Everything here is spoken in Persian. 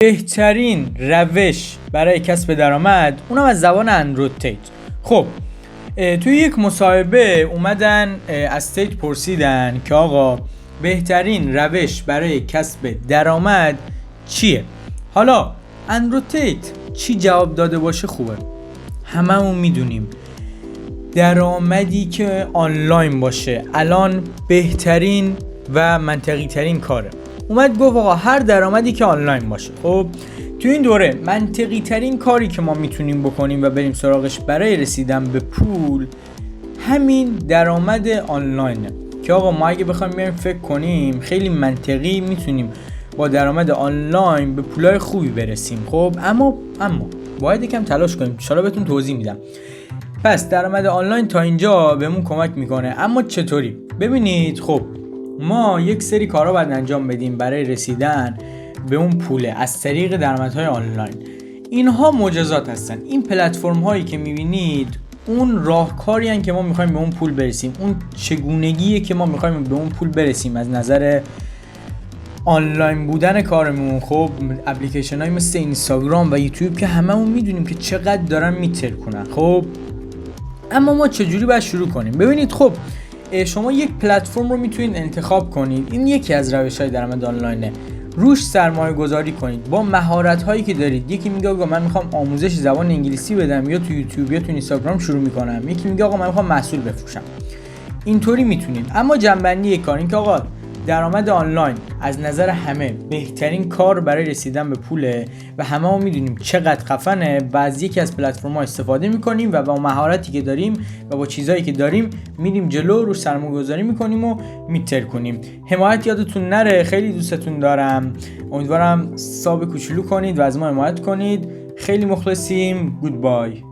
بهترین روش برای کسب درآمد اونم از زبان اندروید تیت. خب توی یک مصاحبه اومدن از تیت پرسیدن که آقا بهترین روش برای کسب درآمد چیه؟ حالا اندروید تیت چی جواب داده باشه خوبه. هممون میدونیم درآمدی که آنلاین باشه الان بهترین و منطقی ترین کاره. اومد گفت آقا هر درآمدی که آنلاین باشه. خب تو این دوره منطقی ترین کاری که ما میتونیم بکنیم و بریم سراغش برای رسیدن به پول همین درآمد آنلاینه که آقا ما اگه بخوایم بریم فکر کنیم خیلی منطقی میتونیم با درآمد آنلاین به پولای خوبی برسیم. خب اما باید یکم تلاش کنیم. ان بهتون توضیح میدم. پس درآمد آنلاین تا اینجا بهمون کمک میکنه، اما چطوری؟ ببینید خب ما یک سری کارا باید انجام بدیم برای رسیدن به اون پوله از طریق درآمدهای آنلاین. اینها معجزات هستن. این پلتفرم هایی که میبینید اون راهکاری هستن که ما میخوایم به اون پول برسیم. اون چگونگیه که ما میخوایم به اون پول برسیم از نظر آنلاین بودن کارمون. خب اپلیکیشن های مثل اینستاگرام و یوتیوب که هممون میدونیم که چقدر دارن میترکونن. خب اما ما چجوری باید شروع کنیم؟ ببینید خب شما یک پلتفرم رو میتونید انتخاب کنید. این یکی از روش‌های درآمد آنلاینه. روش سرمایه گذاری کنید با مهارت هایی که دارید. یکی میگه آقا من میخوام آموزش زبان انگلیسی بدم، یا تو یوتیوب یا تو اینستاگرام شروع میکنم. یکی میگه آقا من میخوام محصول بفروشم. اینطوری میتونید. اما جنبندی کار این که آقا درآمد آنلاین از نظر همه بهترین کار برای رسیدن به پوله و همه ما میدونیم چقدر خفنه و از یکی از پلتفرم‌ها استفاده میکنیم و با مهارتی که داریم و با چیزایی که داریم میریم جلو، روش سرمایه‌گذاری میکنیم و میترکونیم. حمایت یادتون نره. خیلی دوستتون دارم. امیدوارم ساب کوچولو کنید و از ما حمایت کنید. خیلی مخلصیم. گودبای.